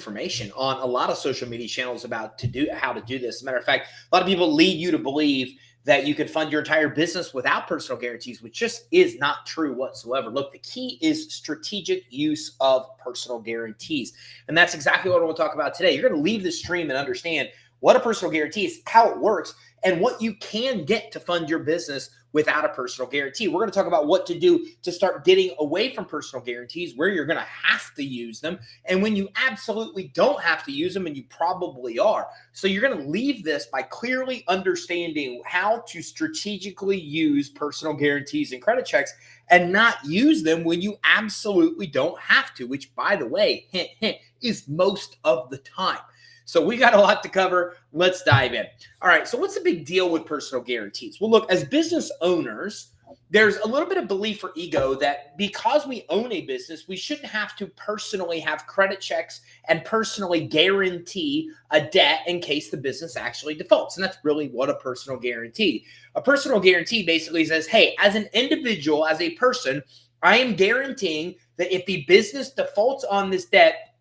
information on a lot of social media channels about how to do this. As a matter of fact, a lot of people lead you to believe that you can fund your entire business without personal guarantees, which just is not true whatsoever. Look, the key is strategic use of personal guarantees. And that's exactly what we'll talk about today. You're going to leave the stream and understand what a personal guarantee is, how it works, and what you can get to fund your business without a personal guarantee. We're going to talk about what to do to start getting away from personal guarantees, where you're going to have to use them, and when you absolutely don't have to use them, and you probably are. So you're going to leave this by clearly understanding how to strategically use personal guarantees and credit checks and not use them when you absolutely don't have to, which, by the way, hint, hint, is most of the time. So we got a lot to cover. Let's dive in. All right. So what's the big deal with personal guarantees? Well, look, as business owners, there's a little bit of belief or ego that because we own a business, we shouldn't have to personally have credit checks and personally guarantee a debt in case the business actually defaults. And that's really what a personal guarantee. A personal guarantee basically says, hey, as an individual, as a person, I am guaranteeing that if the business defaults on this debt,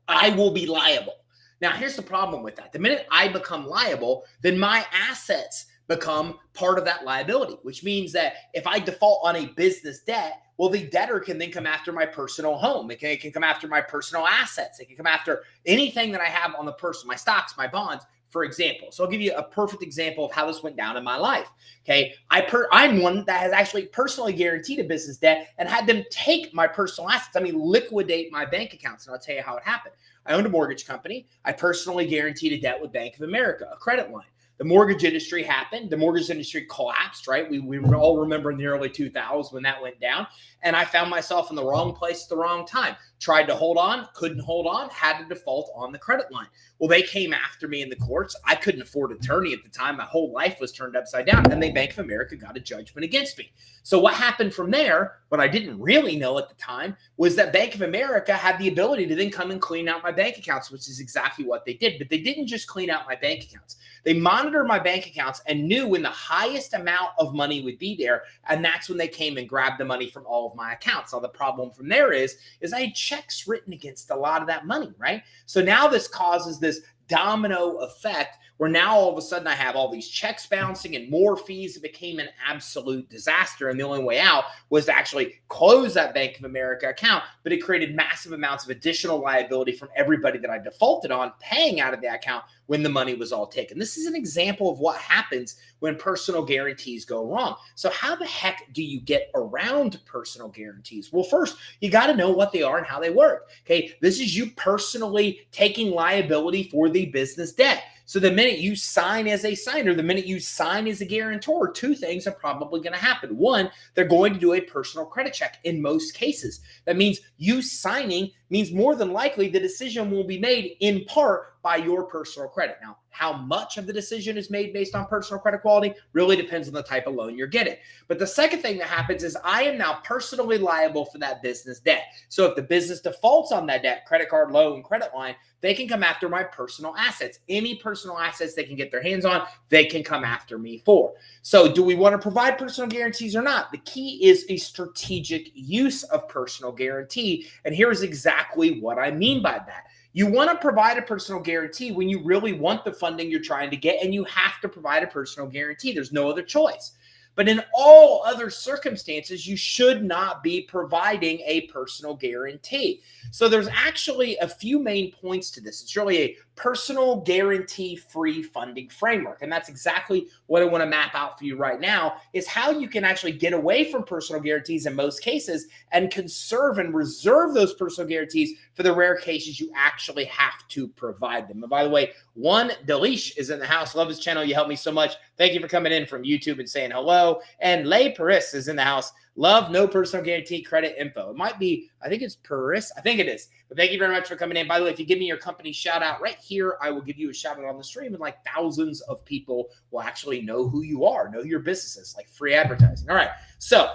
I will be liable. Now, here's the problem with that. The minute I become liable, then my assets become part of that liability, which means that if I default on a business debt, well, the debtor can then come after my personal home. It can come after my personal assets. It can come after anything that I have on the person, my stocks, my bonds, for example. So I'll give you a perfect example of how this went down in my life. Okay, I'm one that has actually personally guaranteed a business debt and had them take my personal assets. I mean, liquidate my bank accounts. And I'll tell you how it happened. I owned a mortgage company. I personally guaranteed a debt with Bank of America, a credit line. The mortgage industry happened. The mortgage industry collapsed, right? We all remember in the early 2000s when that went down. And I found myself in the wrong place at the wrong time. Tried to hold on, couldn't hold on, had to default on the credit line. Well, they came after me in the courts. I couldn't afford an attorney at the time. My whole life was turned upside down. And the Bank of America got a judgment against me. So what happened from there, what I didn't really know at the time, was that Bank of America had the ability to then come and clean out my bank accounts, which is exactly what they did. But they didn't just clean out my bank accounts. They monitored my bank accounts and knew when the highest amount of money would be there. And that's when they came and grabbed the money from all of my accounts. Now, the problem from there is I had checks written against a lot of that money, right? So now this causes this domino effect where now all of a sudden I have all these checks bouncing and more fees. It became an absolute disaster. And the only way out was to actually close that Bank of America account, but it created massive amounts of additional liability from everybody that I defaulted on paying out of the account when the money was all taken. This is an example of what happens when personal guarantees go wrong. So how the heck do you get around personal guarantees? Well, first, you got to know what they are and how they work. Okay, this is you personally taking liability for the business debt. So the minute you sign as a signer, the minute you sign as a guarantor, two things are probably going to happen. One, they're going to do a personal credit check in most cases. That means you signing means more than likely the decision will be made in part by your personal credit. Now, how much of the decision is made based on personal credit quality really depends on the type of loan you're getting. But the second thing that happens is I am now personally liable for that business debt. So if the business defaults on that debt, credit card, loan, credit line, they can come after my personal assets. Any personal assets they can get their hands on, they can come after me for. So do we want to provide personal guarantees or not? The key is a strategic use of personal guarantee. And here's exactly what I mean by that. You want to provide a personal guarantee when you really want the funding you're trying to get, and you have to provide a personal guarantee. There's no other choice. But in all other circumstances, you should not be providing a personal guarantee. So there's actually a few main points to this. It's really a personal guarantee-free funding framework. And that's exactly what I want to map out for you right now, is how you can actually get away from personal guarantees in most cases and conserve and reserve those personal guarantees for the rare cases you actually have to provide them. And by the way, One Delish is in the house. Love his channel. You help me so much. Thank you for coming in from YouTube and saying hello. And Lay Paris is in the house. Love no personal guarantee credit info. It might be, I think it's Paris. I think it is. But thank you very much for coming in. By the way, if you give me your company shout out right here, I will give you a shout out on the stream. And like thousands of people will actually know who you are, know your businesses, like free advertising. All right. So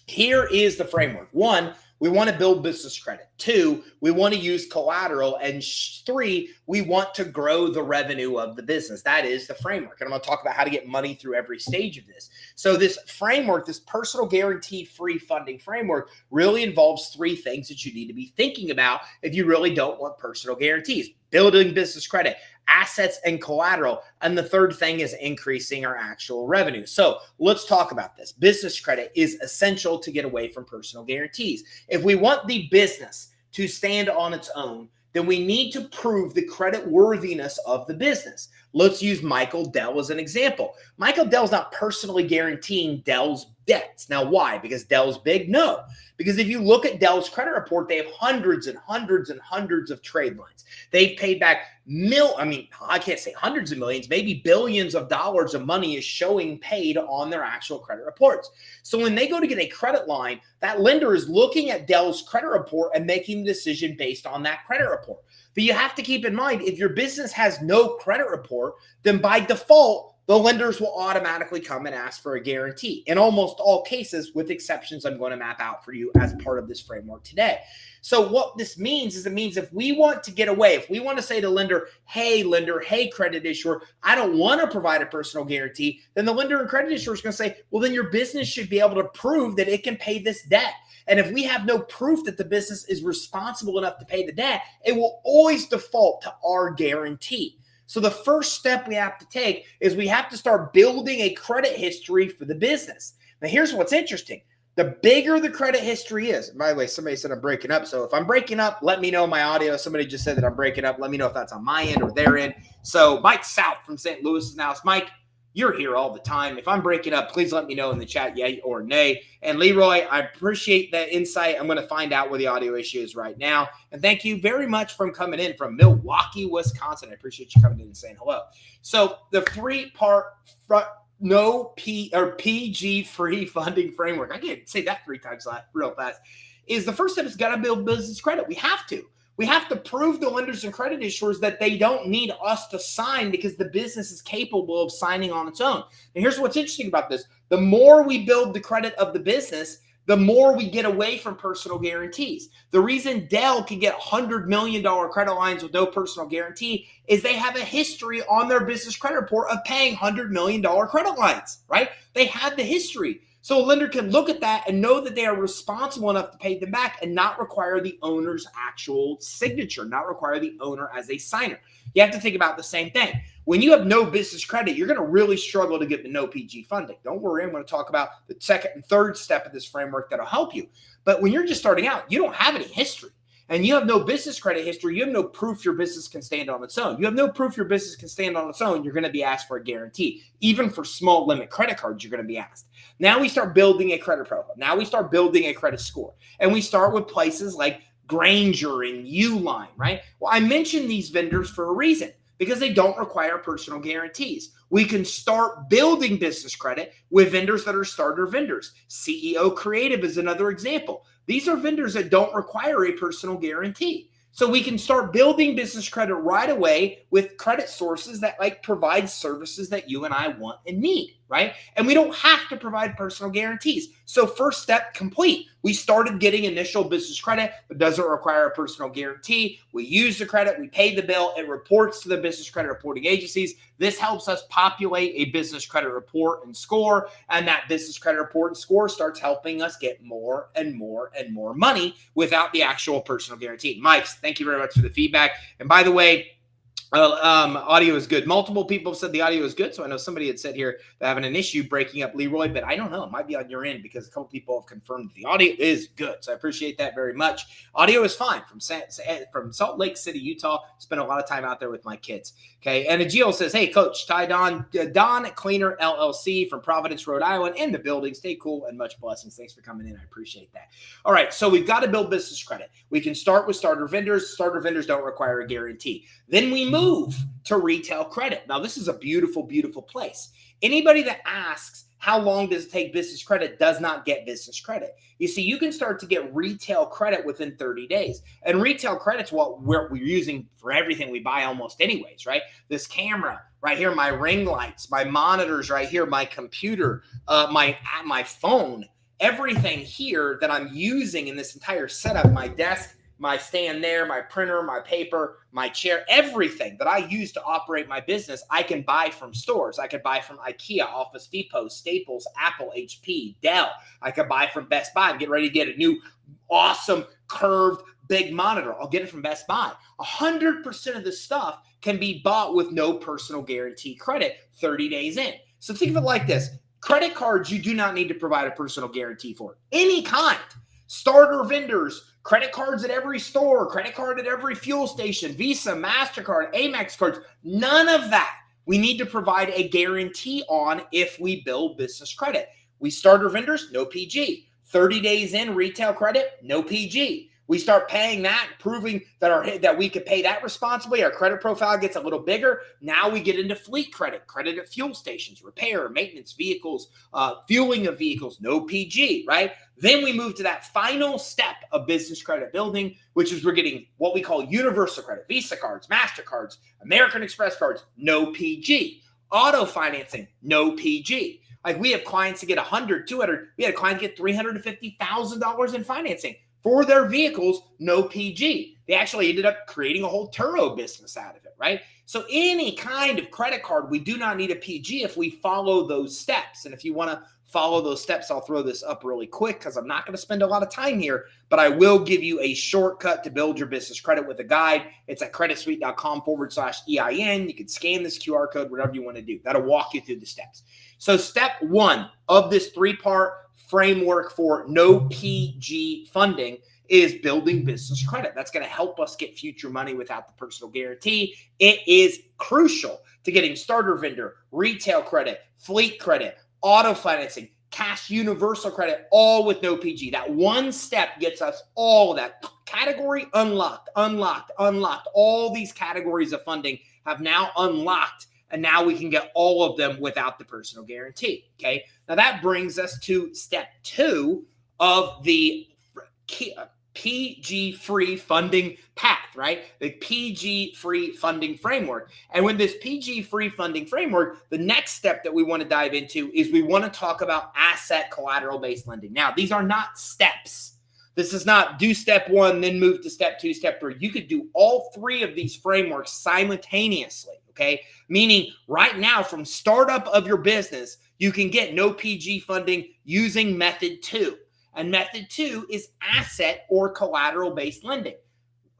here is the framework. One, we want to build business credit. 2, we want to use collateral. And 3, we want to grow the revenue of the business. That is the framework. And I'm going to talk about how to get money through every stage of this. So this framework, this personal guarantee free funding framework, really involves 3 things that you need to be thinking about if you really don't want personal guarantees: building business credit, assets, and collateral. And the third thing is increasing our actual revenue. So let's talk about this. Business credit is essential to get away from personal guarantees. If we want the business to stand on its own, then we need to prove the credit worthiness of the business. Let's use Michael Dell as an example. Michael Dell's not personally guaranteeing Dell's debts. Now, why? Because Dell's big? No. Because if you look at Dell's credit report, they have hundreds and hundreds and hundreds of trade lines. They've paid back I can't say hundreds of millions, maybe billions of dollars of money is showing paid on their actual credit reports. So when they go to get a credit line, that lender is looking at Dell's credit report and making the decision based on that credit report. But you have to keep in mind, if your business has no credit report, then by default, the lenders will automatically come and ask for a guarantee in almost all cases, with exceptions I'm going to map out for you as part of this framework today. So what this means is, it means if we want to get away, if we want to say to lender, hey, credit issuer, I don't want to provide a personal guarantee, then the lender and credit issuer is going to say, well, then your business should be able to prove that it can pay this debt. And if we have no proof that the business is responsible enough to pay the debt, it will always default to our guarantee. So the first step we have to take is we have to start building a credit history for the business. Now, here's what's interesting. The bigger the credit history is, by the way, somebody said I'm breaking up. So if I'm breaking up, let me know my audio. Somebody just said that I'm breaking up. Let me know if that's on my end or their end. So Mike South from St. Louis is now. Mike, you're here all the time. If I'm breaking up, please let me know in the chat, yay or nay. And Leroy, I appreciate that insight. I'm going to find out where the audio issue is right now. And thank you very much for coming in from Milwaukee, Wisconsin. I appreciate you coming in and saying hello. So the 3-part PG free funding framework, I can't say that 3 times real fast, is the first step is got to build business credit. We have to. We have to prove to lenders and credit issuers that they don't need us to sign because the business is capable of signing on its own. And here's what's interesting about this. The more we build the credit of the business, the more we get away from personal guarantees. The reason Dell can get $100 million credit lines with no personal guarantee is they have a history on their business credit report of paying $100 million credit lines, right? They have the history. So a lender can look at that and know that they are responsible enough to pay them back and not require the owner's actual signature, not require the owner as a signer. You have to think about the same thing. When you have no business credit, you're going to really struggle to get the no PG funding. Don't worry, I'm going to talk about the second and third step of this framework that'll help you. But when you're just starting out, you don't have any history. And you have no business credit history, you have no proof your business can stand on its own. You have no proof your business can stand on its own, you're going to be asked for a guarantee. Even for small limit credit cards, you're going to be asked. Now we start building a credit profile. Now we start building a credit score. And we start with places like Granger and Uline, right? Well, I mentioned these vendors for a reason, because they don't require personal guarantees. We can start building business credit with vendors that are starter vendors. CEO Creative is another example. These are vendors that don't require a personal guarantee. So we can start building business credit right away with credit sources that provide services that you and I want and need, right? And we don't have to provide personal guarantees. So first step complete. We started getting initial business credit that doesn't require a personal guarantee. We use the credit, we pay the bill, it reports to the business credit reporting agencies. This helps us populate a business credit report and score, and that business credit report and score starts helping us get more and more and more money without the actual personal guarantee. Mike, thank you very much for the feedback. And by the way, audio is good. Multiple people have said the audio is good. So I know somebody had said here they're having an issue breaking up, Leroy, but I don't know. It might be on your end because a couple people have confirmed the audio is good. So I appreciate that very much. Audio is fine from Salt Lake City, Utah. Spent a lot of time out there with my kids. Okay. And Agil says, hey, Coach, Don Cleaner LLC from Providence, Rhode Island in the building. Stay cool and much blessings. Thanks for coming in. I appreciate that. All right. So we've got to build business credit. We can start with starter vendors. Starter vendors don't require a guarantee. Then we move to retail credit. Now, this is a beautiful, beautiful place. Anybody that asks, how long does it take business credit, does not get business credit. You see, you can start to get retail credit within 30 days. And retail credit's what we're using for everything we buy almost anyways, right? This camera right here, my ring lights, my monitors right here, my computer, my phone. everything here that I'm using in this entire setup, my desk, my stand there, my printer, my paper, my chair, everything that I use to operate my business, I can buy from stores. I could buy from IKEA, Office Depot, Staples, Apple, HP, Dell. I could buy from Best Buy. I'm getting ready to get a new awesome curved big monitor. I'll get it from Best Buy. 100% of this stuff can be bought with no personal guarantee credit 30 days in. So think of it like this. Credit cards, you do not need to provide a personal guarantee for. Any kind. Starter vendors, credit cards at every store, credit card at every fuel station, Visa, MasterCard, Amex cards, none of that. We need to provide a guarantee on if we build business credit. We starter vendors, no PG. 30 days in retail credit, no PG. We start paying that, proving that we could pay that responsibly. Our credit profile gets a little bigger. Now we get into fleet credit, credit at fuel stations, repair, maintenance, vehicles, fueling of vehicles, no PG, right? Then we move to that final step of business credit building, which is we're getting what we call universal credit, Visa cards, MasterCards, American Express cards, no PG. Auto financing, no PG. Like we have clients that get 100, 200. We had a client get $350,000 in financing for their vehicles, no PG. They actually ended up creating a whole Turo business out of it, right? So any kind of credit card, we do not need a PG if we follow those steps. And if you want to follow those steps, I'll throw this up really quick because I'm not going to spend a lot of time here, but I will give you a shortcut to build your business credit with a guide. It's at creditsuite.com/EIN. You can scan this QR code, whatever you want to do. That'll walk you through the steps. So step one of this three-part framework for no PG funding is building business credit. That's going to help us get future money without the personal guarantee. It is crucial to getting starter vendor, retail credit, fleet credit, auto financing, cash universal credit, all with no PG. That one step gets us all of that. Category unlocked. All these categories of funding have now unlocked, and now we can get all of them without the personal guarantee, okay? Now that brings us to step two of the PG-free funding path, right? The PG-free funding framework. And with this PG-free funding framework, the next step that we want to dive into is we want to talk about asset collateral-based lending. Now, these are not steps. This is not do step one, then move to step two, step three. You could do all three of these frameworks simultaneously, okay? Meaning right now from startup of your business, you can get no PG funding using method two. And method two is asset or collateral-based lending.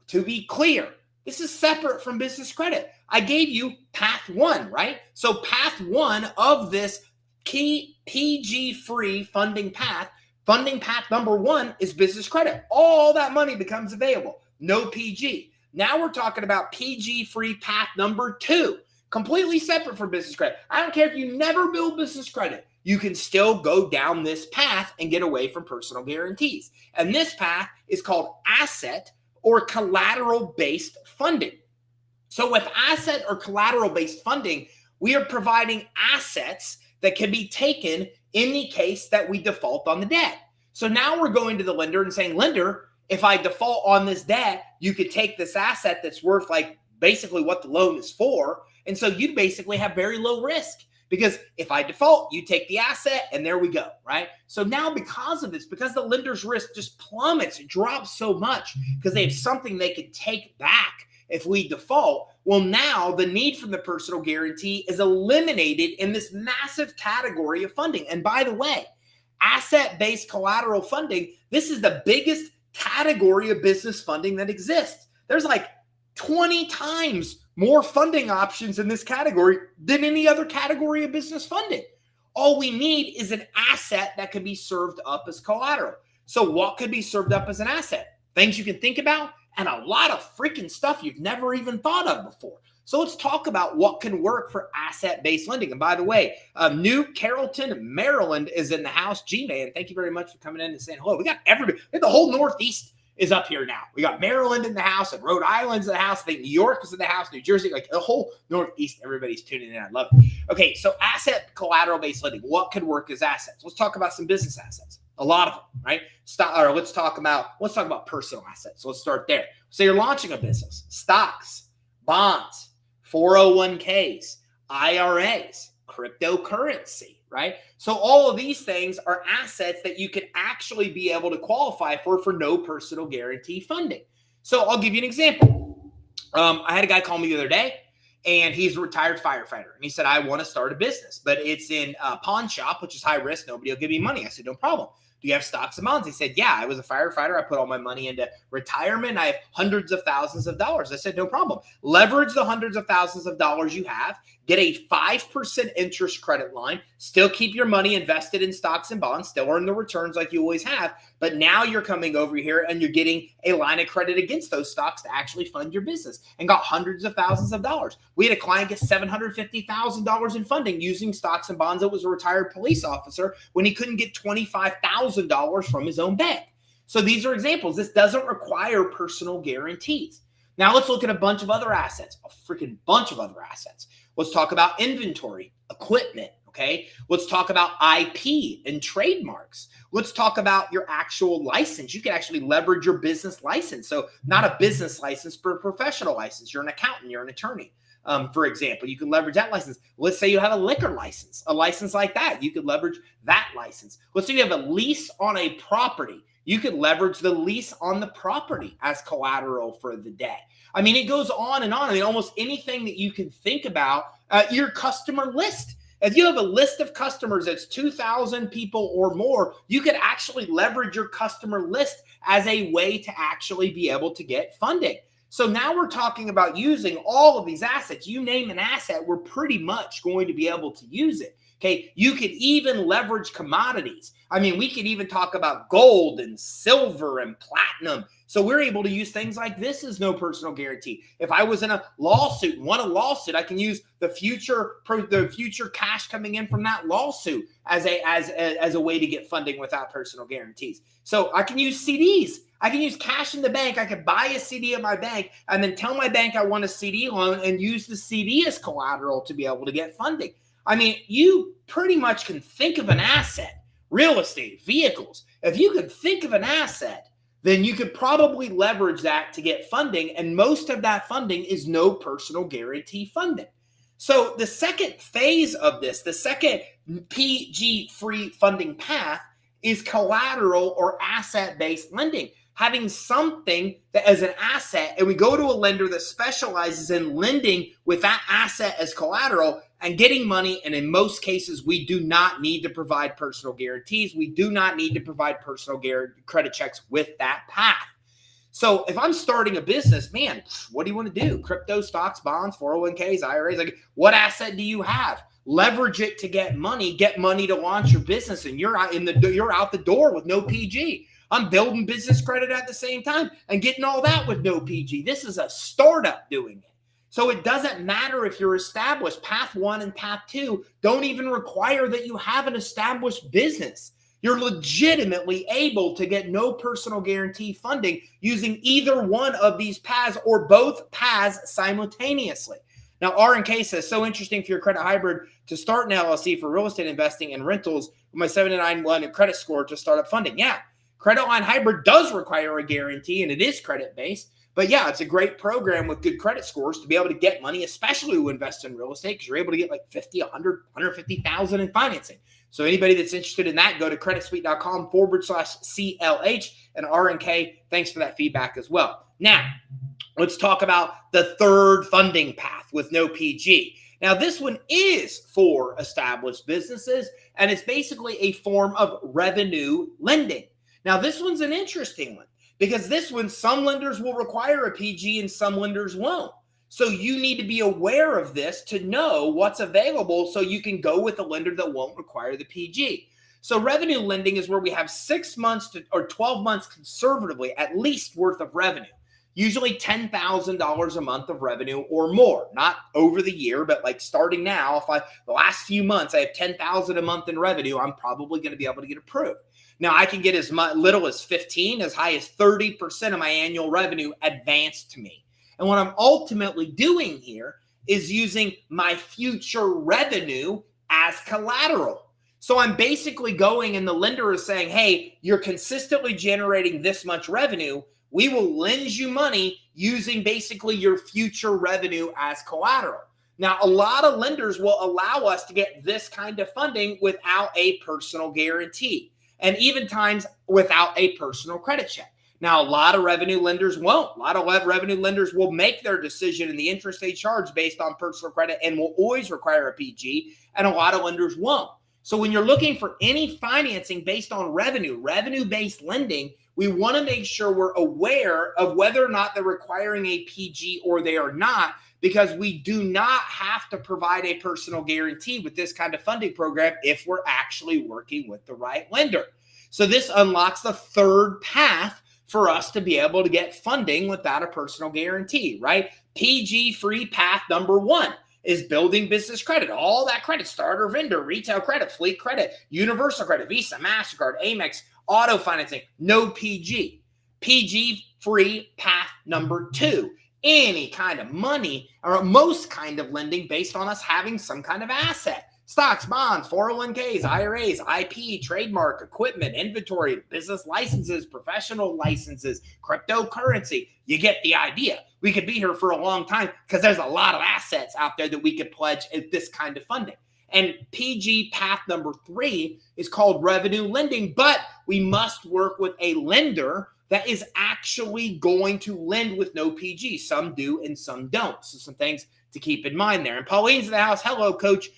To be clear, this is separate from business credit. I gave you path one, right? So path one of this key PG-free funding path number one is business credit. All that money becomes available. No PG. Now we're talking about PG-free path number two, completely separate from business credit. I don't care if you never build business credit. You can still go down this path and get away from personal guarantees. And this path is called asset or collateral-based funding. So with asset or collateral-based funding, we are providing assets that can be taken in the case that we default on the debt. So now we're going to the lender and saying, lender, if I default on this debt, you could take this asset that's worth like basically what the loan is for. And so you'd basically have very low risk. Because if I default, you take the asset and there we go, right? So now because of this, because the lender's risk just plummets, it drops so much because they have something they could take back if we default. Well, now the need for the personal guarantee is eliminated in this massive category of funding. And by the way, asset-based collateral funding, this is the biggest category of business funding that exists. There's like 20 times more funding options in this category than any other category of business funding. All we need is an asset that can be served up as collateral. So what could be served up as an asset? Things you can think about and a lot of freaking stuff you've never even thought of before. So let's talk about what can work for asset-based lending. And by the way, New Carrollton, Maryland is in the house. G-Man, thank you very much for coming in and saying hello. We got everybody. The whole Northeast is up here now. We got Maryland in the house, and Rhode Island's in the house. I think New York is in the house, New Jersey, like the whole Northeast. Everybody's tuning in. I love it. Okay, so asset collateral-based lending. What could work as assets? Let's talk about some business assets. A lot of them, right? Let's talk about personal assets. So let's start there. So you're launching a business. Stocks, bonds, 401ks, IRAs, cryptocurrency, right? So all of these things are assets that you can actually be able to qualify for no personal guarantee funding. So I'll give you an example. I had a guy call me the other day, and he's a retired firefighter. And he said, I want to start a business, but it's in a pawn shop, which is high risk. Nobody will give me money. I said, no problem. Do you have stocks and bonds? He said, yeah, I was a firefighter. I put all my money into retirement. I have hundreds of thousands of dollars. I said, no problem. Leverage the hundreds of thousands of dollars you have, get a 5% interest credit line, still keep your money invested in stocks and bonds, still earn the returns like you always have. But now you're coming over here and you're getting a line of credit against those stocks to actually fund your business, and got hundreds of thousands of dollars. We had a client get $750,000 in funding using stocks and bonds. That was a retired police officer when he couldn't get $25,000 from his own bank. So these are examples. This doesn't require personal guarantees. Now let's look at a bunch of other assets, a freaking bunch of other assets. Let's talk about inventory, equipment, okay? Let's talk about IP and trademarks. Let's talk about your actual license. You can actually leverage your business license. So not a business license, but a professional license. You're an accountant, you're an attorney. For example, you can leverage that license. Let's say you have a liquor license, a license like that. You could leverage that license. Let's say you have a lease on a property. You could leverage the lease on the property as collateral for the debt. I mean, it goes on and on. I mean, almost anything that you can think about, your customer list. If you have a list of customers that's 2,000 people or more, you could actually leverage your customer list as a way to actually be able to get funding. So now we're talking about using all of these assets. You name an asset, we're pretty much going to be able to use it. Okay, you could even leverage commodities. I mean, we could even talk about gold and silver and platinum. So we're able to use things like this as no personal guarantee. If I was in a lawsuit and won a lawsuit, I can use the future cash coming in from that lawsuit as a way to get funding without personal guarantees. So I can use CDs. I can use cash in the bank. I could buy a CD at my bank and then tell my bank I want a CD loan and use the CD as collateral to be able to get funding. I mean, you pretty much can think of an asset, real estate, vehicles. If you could think of an asset, then you could probably leverage that to get funding. And most of that funding is no personal guarantee funding. So the second phase of this, the second PG-free funding path is collateral or asset-based lending. Having something that as an asset, and we go to a lender that specializes in lending with that asset as collateral and getting money. And in most cases, we do not need to provide personal guarantees. We do not need to provide personal credit checks with that path. So if I'm starting a business, man, what do you want to do? Crypto, stocks, bonds, 401ks, IRAs, like what asset do you have? Leverage it to get money to launch your business, and you're out the door with no PG. I'm building business credit at the same time and getting all that with no PG. This is a startup doing it. So it doesn't matter if you're established. Path 1 and path 2 don't even require that you have an established business. You're legitimately able to get no personal guarantee funding using either one of these paths or both paths simultaneously. Now, R&K says, so interesting for your credit hybrid to start an LLC for real estate investing and rentals with my 791 credit score to start up funding. Yeah. Credit line hybrid does require a guarantee, and it is credit-based. But yeah, it's a great program with good credit scores to be able to get money, especially who invest in real estate, because you're able to get like 50, 100, 150,000 in financing. So anybody that's interested in that, go to creditsuite.com/CLH. And R&K, thanks for that feedback as well. Now, let's talk about the third funding path with no PG. Now, this one is for established businesses, and it's basically a form of revenue lending. Now, this one's an interesting one because this one, some lenders will require a PG and some lenders won't. So you need to be aware of this to know what's available so you can go with a lender that won't require the PG. So revenue lending is where we have 6 months or 12 months conservatively at least worth of revenue. Usually $10,000 a month of revenue or more, not over the year, but like starting now, the last few months, I have $10,000 a month in revenue, I'm probably going to be able to get approved. Now I can get as little as 15, as high as 30% of my annual revenue advanced to me. And what I'm ultimately doing here is using my future revenue as collateral. So I'm basically going and the lender is saying, hey, you're consistently generating this much revenue. We will lend you money using basically your future revenue as collateral. Now, a lot of lenders will allow us to get this kind of funding without a personal guarantee, and even times without a personal credit check. Now, a lot of revenue lenders won't. A lot of revenue lenders will make their decision in the interest they charge based on personal credit and will always require a PG, and a lot of lenders won't. So when you're looking for any financing based on revenue-based lending, we want to make sure we're aware of whether or not they're requiring a PG or they are not, because we do not have to provide a personal guarantee with this kind of funding program if we're actually working with the right lender. So this unlocks the third path for us to be able to get funding without a personal guarantee, right? PG-free path number one is building business credit. All that credit, starter, vendor, retail credit, fleet credit, universal credit, Visa, MasterCard, Amex, auto financing, no PG. PG-free path number two, any kind of money or most kind of lending based on us having some kind of asset. Stocks, bonds, 401ks, IRAs, IP, trademark, equipment, inventory, business licenses, professional licenses, cryptocurrency. You get the idea. We could be here for a long time because there's a lot of assets out there that we could pledge at this kind of funding. And PG path number three is called revenue lending, but we must work with a lender that is actually going to lend with no PG. Some do and some don't. So some things to keep in mind there. And Pauline's in the house. Hello, Coach.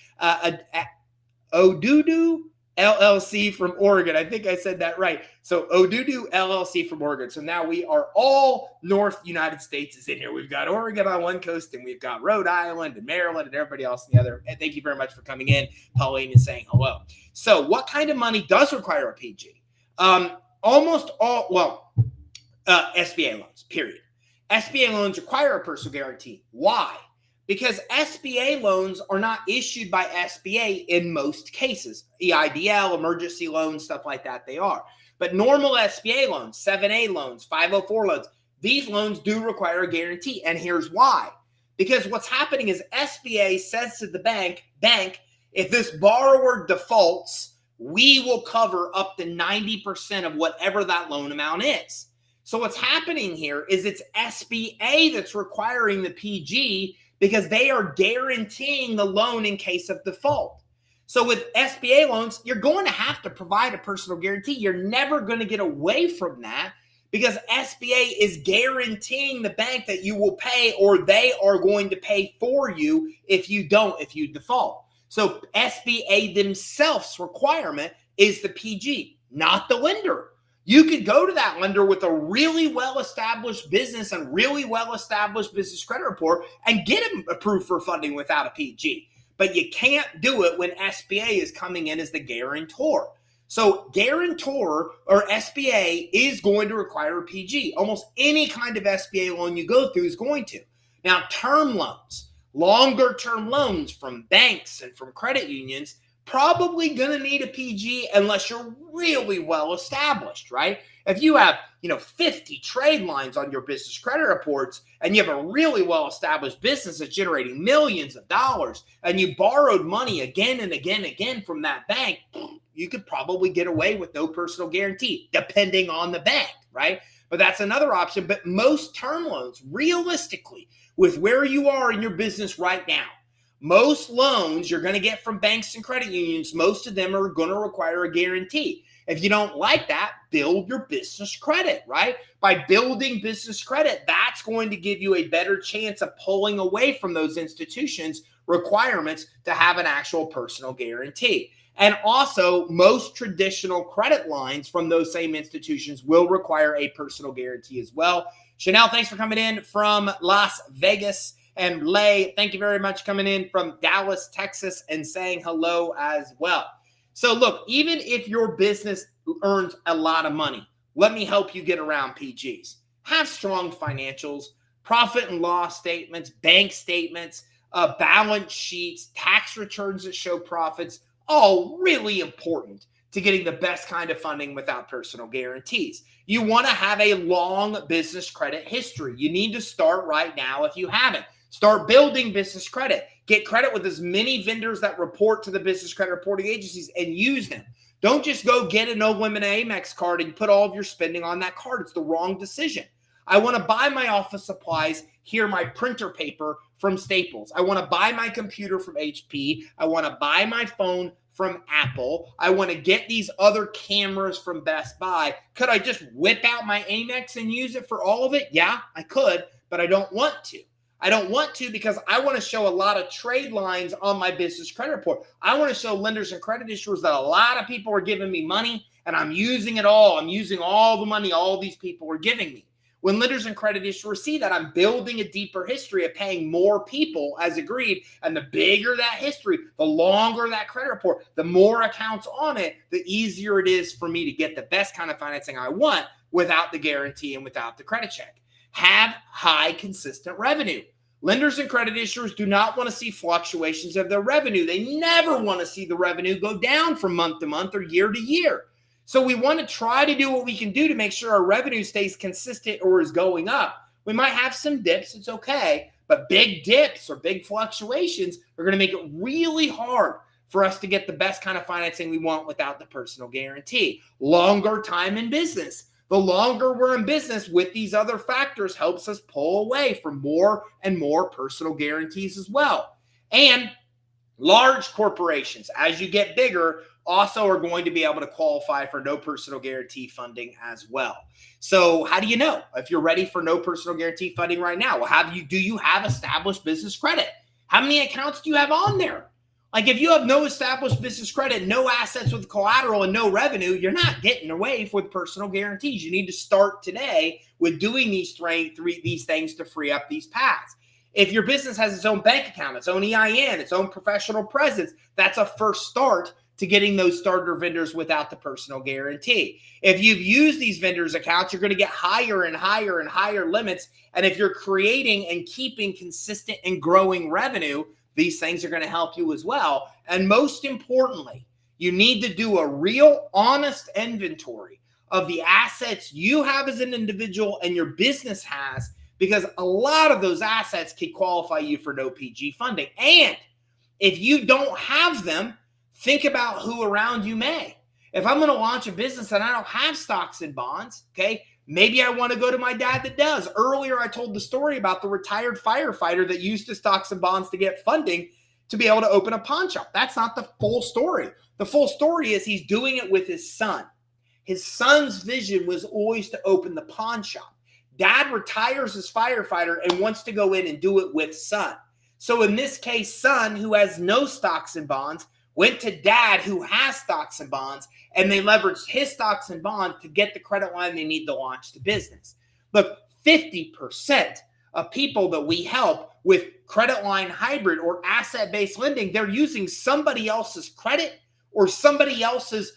Odudu LLC from Oregon. I think I said that right. So Odudu LLC from Oregon. So now we are all North United States is in here. We've got Oregon on one coast, and we've got Rhode Island and Maryland and everybody else on the other. And thank you very much for coming in. Pauline is saying hello. So what kind of money does require a PG? Almost all, SBA loans, period. SBA loans require a personal guarantee. Why? Because SBA loans are not issued by SBA in most cases. EIDL, emergency loans, stuff like that, they are. But normal SBA loans, 7A loans, 504 loans, these loans do require a guarantee. And here's why. Because what's happening is SBA says to the bank, if this borrower defaults, we will cover up to 90% of whatever that loan amount is. So what's happening here is it's SBA that's requiring the PG because they are guaranteeing the loan in case of default. So with SBA loans, you're going to have to provide a personal guarantee. You're never going to get away from that because SBA is guaranteeing the bank that you will pay, or they are going to pay for you if you default. So SBA themselves requirement is the PG, not the lender. You could go to that lender with a really well-established business and really well-established business credit report and get them approved for funding without a PG. But you can't do it when SBA is coming in as the guarantor. So guarantor or SBA is going to require a PG. Almost any kind of SBA loan you go through is going to. Now, term loans, longer-term loans from banks and from credit unions, probably going to need a PG unless you're really well established, right? If you have, 50 trade lines on your business credit reports and you have a really well established business that's generating millions of dollars and you borrowed money again and again and again from that bank, you could probably get away with no personal guarantee, depending on the bank, right? But that's another option. But most term loans, realistically, with where you are in your business right now, most loans you're going to get from banks and credit unions, most of them are going to require a guarantee. If you don't like that, build your business credit, right? By building business credit, that's going to give you a better chance of pulling away from those institutions' requirements to have an actual personal guarantee. And also, most traditional credit lines from those same institutions will require a personal guarantee as well. Chanel, thanks for coming in from Las Vegas. And Lay, thank you very much coming in from Dallas, Texas, and saying hello as well. So look, even if your business earns a lot of money, let me help you get around PGs. Have strong financials, profit and loss statements, bank statements, balance sheets, tax returns that show profits, all really important to getting the best kind of funding without personal guarantees. You want to have a long business credit history. You need to start right now if you haven't. Start building business credit. Get credit with as many vendors that report to the business credit reporting agencies and use them. Don't just go get a no limit Amex card and put all of your spending on that card. It's the wrong decision. I want to buy my office supplies, here, my printer paper from Staples. I want to buy my computer from HP. I want to buy my phone from Apple. I want to get these other cameras from Best Buy. Could I just whip out my Amex and use it for all of it? Yeah, I could, but I don't want to. I don't want to because I want to show a lot of trade lines on my business credit report. I want to show lenders and credit issuers that a lot of people are giving me money and I'm using it all. I'm using all the money all these people are giving me. When lenders and credit issuers see that, I'm building a deeper history of paying more people as agreed. And the bigger that history, the longer that credit report, the more accounts on it, the easier it is for me to get the best kind of financing I want without the guarantee and without the credit check. Have high, consistent revenue. Lenders and credit issuers do not want to see fluctuations of their revenue. They never want to see the revenue go down from month to month or year to year. So we want to try to do what we can do to make sure our revenue stays consistent or is going up. We might have some dips, it's okay, but big dips or big fluctuations are going to make it really hard for us to get the best kind of financing we want without the personal guarantee. Longer time in business. The longer we're in business with these other factors helps us pull away from more and more personal guarantees as well. And large corporations, as you get bigger, also are going to be able to qualify for no personal guarantee funding as well. So how do you know if you're ready for no personal guarantee funding right now? Well, do you have established business credit? How many accounts do you have on there? Like if you have no established business credit, no assets with collateral, and no revenue, you're not getting away with personal guarantees. You need to start today with doing these things to free up these paths. If your business has its own bank account, its own EIN, its own professional presence, that's a first start to getting those starter vendors without the personal guarantee. If you've used these vendors' accounts, you're going to get higher and higher and higher limits. And if you're creating and keeping consistent and growing revenue, these things are going to help you as well. And most importantly, you need to do a real honest inventory of the assets you have as an individual and your business has, because a lot of those assets can qualify you for no PG funding. And if you don't have them, think about who around you may. If I'm going to launch a business and I don't have stocks and bonds, okay, maybe I want to go to my dad that does. Earlier, I told the story about the retired firefighter that used his stocks and bonds to get funding to be able to open a pawn shop. That's not the full story. The full story is he's doing it with his son. His son's vision was always to open the pawn shop. Dad retires as firefighter and wants to go in and do it with son. So in this case, son, who has no stocks and bonds, went to dad who has stocks and bonds, and they leveraged his stocks and bonds to get the credit line they need to launch the business. Look, 50% of people that we help with credit line hybrid or asset-based lending, they're using somebody else's credit or somebody else's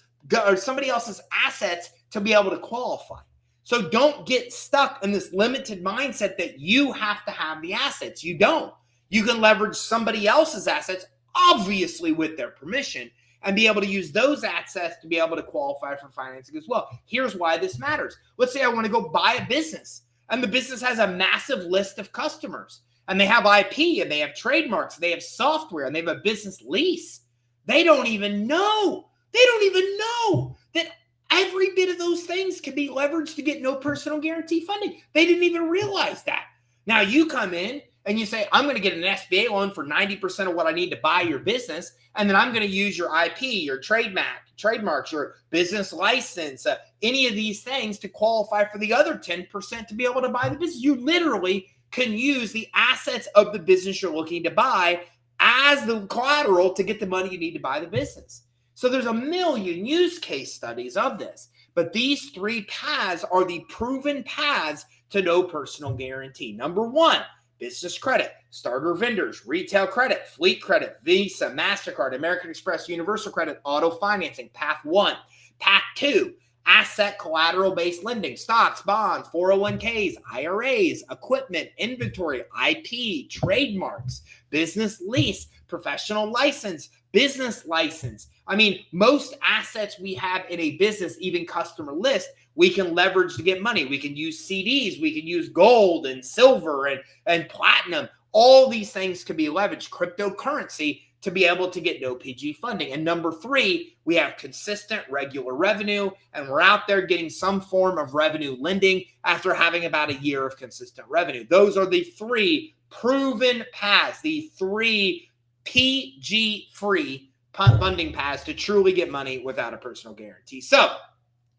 assets to be able to qualify. So don't get stuck in this limited mindset that you have to have the assets. You don't. You can leverage somebody else's assets, obviously with their permission, and be able to use those assets to be able to qualify for financing as well. Here's why this matters. Let's say I want to go buy a business, and the business has a massive list of customers, and they have IP, and they have trademarks, they have software, and they have a business lease. They don't even know that every bit of those things can be leveraged to get no personal guarantee funding. They didn't even realize that. Now you come in and you say, I'm going to get an SBA loan for 90% of what I need to buy your business. And then I'm going to use your IP, your trademarks, your business license, any of these things to qualify for the other 10% to be able to buy the business. You literally can use the assets of the business you're looking to buy as the collateral to get the money you need to buy the business. So there's a million use case studies of this. But these three paths are the proven paths to no personal guarantee. Number one, business credit, starter vendors, retail credit, fleet credit, Visa, MasterCard, American Express, Universal Credit, auto financing, path one. Path two, asset collateral-based lending, stocks, bonds, 401ks, IRAs, equipment, inventory, IP, trademarks, business lease, professional license, business license. I mean, most assets we have in a business, even customer list, we can leverage to get money. We can use CDs. We can use gold and silver and platinum. All these things can be leveraged. Cryptocurrency to be able to get no PG funding. And number 3, we have consistent regular revenue, and we're out there getting some form of revenue lending after having about a year of consistent revenue. Those are the 3 proven paths, the 3 PG free funding paths to truly get money without a personal guarantee. So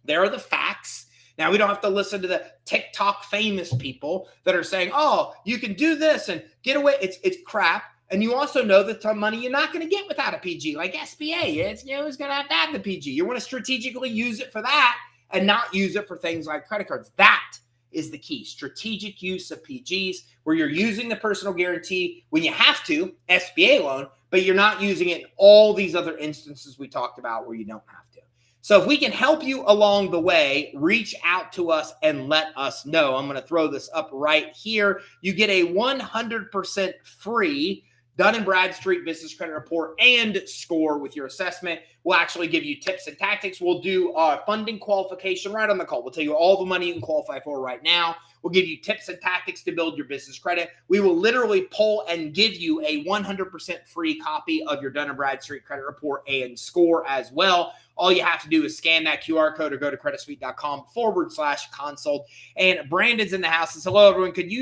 there are the facts. Now, we don't have to listen to the TikTok famous people that are saying, oh, you can do this and get away. It's crap. And you also know that some money you're not going to get without a PG, like SBA. It's going to have the PG. You want to strategically use it for that and not use it for things like credit cards. That is the key. Strategic use of PGs, where you're using the personal guarantee when you have to, SBA loan, but you're not using it in all these other instances we talked about where you don't have to. So if we can help you along the way, reach out to us and let us know. I'm going to throw this up right here. You get a 100% free Dun & Bradstreet business credit report and score with your assessment. We'll actually give you tips and tactics. We'll do funding qualification right on the call. We'll tell you all the money you can qualify for right now. We'll give you tips and tactics to build your business credit. We will literally pull and give you a 100% free copy of your Dun & Bradstreet credit report and score as well. All you have to do is scan that QR code or go to creditsuite.com/consult. And Brandon's in the house. Says, hello, everyone. Could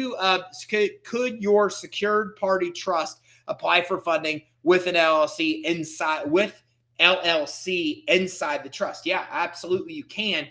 your secured party trust apply for funding with an LLC inside the trust? Yeah, absolutely you can.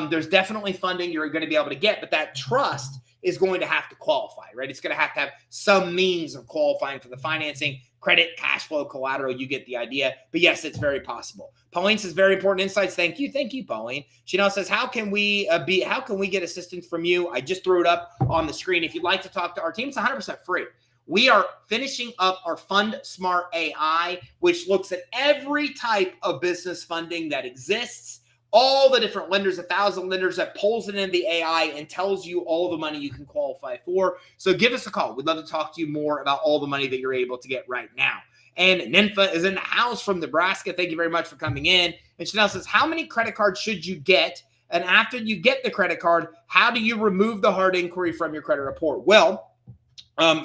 There's definitely funding you're going to be able to get, but that trust is going to have to qualify, right? It's going to have some means of qualifying for the financing, credit, cash flow, collateral. You get the idea. But yes, it's very possible. Pauline says, very important insights. Thank you, Pauline. She now says, how can we get assistance from you? I just threw it up on the screen. If you'd like to talk to our team, it's 100% free. We are finishing up our Fund Smart AI, which looks at every type of business funding that exists, all the different lenders, 1,000 lenders, that pulls it into the AI and tells you all the money you can qualify for. So give us a call. We'd love to talk to you more about all the money that you're able to get right now. And Ninfa is in the house from Nebraska. Thank you very much for coming in. And Chanel says, how many credit cards should you get? And after you get the credit card, how do you remove the hard inquiry from your credit report? Well,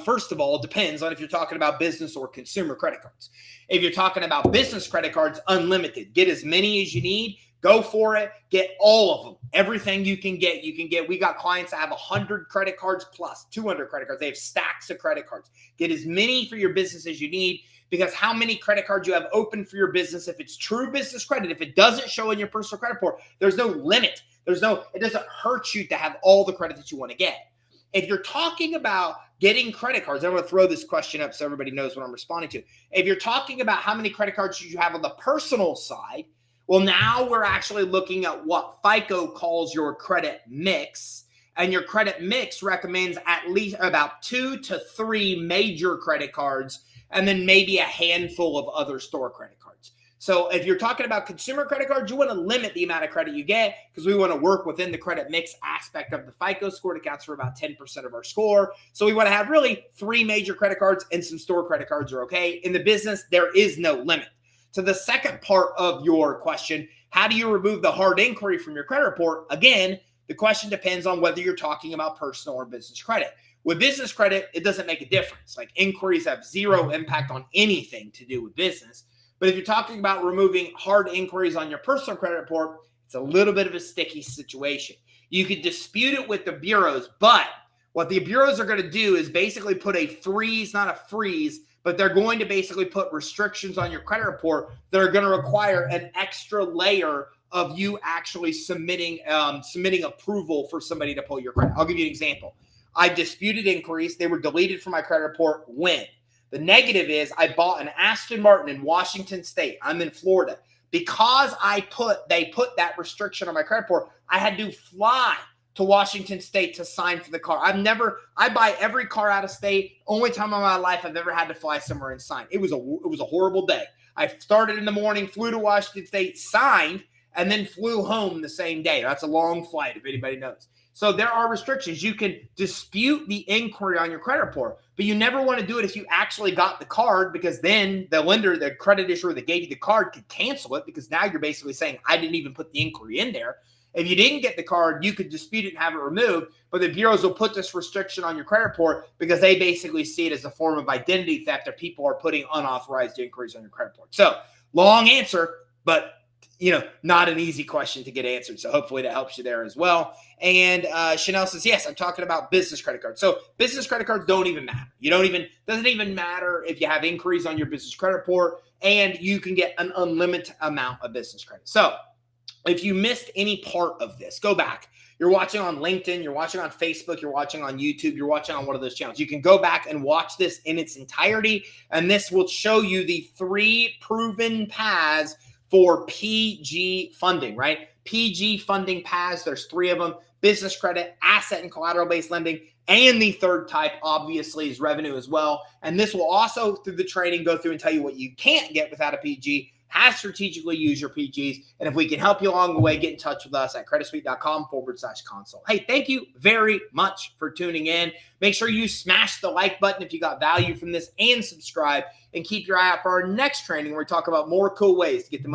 first of all, it depends on if you're talking about business or consumer credit cards. If you're talking about business credit cards, unlimited. Get as many as you need. Go for it. Get all of them. Everything you can get, you can get. We got clients that have 100 credit cards plus 200 credit cards. They have stacks of credit cards. Get as many for your business as you need, because how many credit cards you have open for your business, if it's true business credit, if it doesn't show in your personal credit report, there's no limit. It doesn't hurt you to have all the credit that you want to get. If you're talking about getting credit cards, I'm going to throw this question up so everybody knows what I'm responding to. If you're talking about how many credit cards should you have on the personal side, well, now we're actually looking at what FICO calls your credit mix. And your credit mix recommends at least about 2 to 3 major credit cards and then maybe a handful of other store credit cards. So if you're talking about consumer credit cards, you want to limit the amount of credit you get, because we want to work within the credit mix aspect of the FICO score. It accounts for about 10% of our score. So we want to have really 3 major credit cards, and some store credit cards are okay. In the business, there is no limit. To the second part of your question, how do you remove the hard inquiry from your credit report? Again, the question depends on whether you're talking about personal or business credit. With business credit, it doesn't make a difference. Like, inquiries have zero impact on anything to do with business. But if you're talking about removing hard inquiries on your personal credit report, it's a little bit of a sticky situation. You could dispute it with the bureaus, but what the bureaus are going to do is basically put a freeze, not a freeze, but they're going to basically put restrictions on your credit report that are going to require an extra layer of you actually submitting approval for somebody to pull your credit. I'll give you an example. I disputed inquiries. They were deleted from my credit report. When? The negative is I bought an Aston Martin in Washington State. I'm in Florida. Because they put that restriction on my credit report, I had to fly to Washington State to sign for the car. I buy every car out of state. Only time in my life I've ever had to fly somewhere and sign. It was a horrible day. I started in the morning, flew to Washington State, signed, and then flew home the same day. That's a long flight, if anybody knows. So there are restrictions. You can dispute the inquiry on your credit report, but you never want to do it if you actually got the card, because then the lender, the credit issuer that gave you the card, could cancel it, because now you're basically saying, I didn't even put the inquiry in there. If you didn't get the card, you could dispute it and have it removed, but the bureaus will put this restriction on your credit report because they basically see it as a form of identity theft that people are putting unauthorized inquiries on your credit report. So long answer, but not an easy question to get answered. So hopefully that helps you there as well. And Chanel says, yes, I'm talking about business credit cards. So business credit cards don't even matter. Doesn't even matter if you have inquiries on your business credit report, and you can get an unlimited amount of business credit. So if you missed any part of this, go back. You're watching on LinkedIn, you're watching on Facebook, you're watching on YouTube, you're watching on one of those channels. You can go back and watch this in its entirety, and this will show you the 3 proven paths for PG funding, right? PG funding paths, there's 3 of them: business credit, asset and collateral-based lending, and the third type, obviously, is revenue as well. And this will also, through the training, go through and tell you what you can't get without a PG, how to strategically use your PGs. And if we can help you along the way, get in touch with us at creditsuite.com/consult. Hey, thank you very much for tuning in. Make sure you smash the like button if you got value from this, and subscribe, and keep your eye out for our next training where we talk about more cool ways to get the money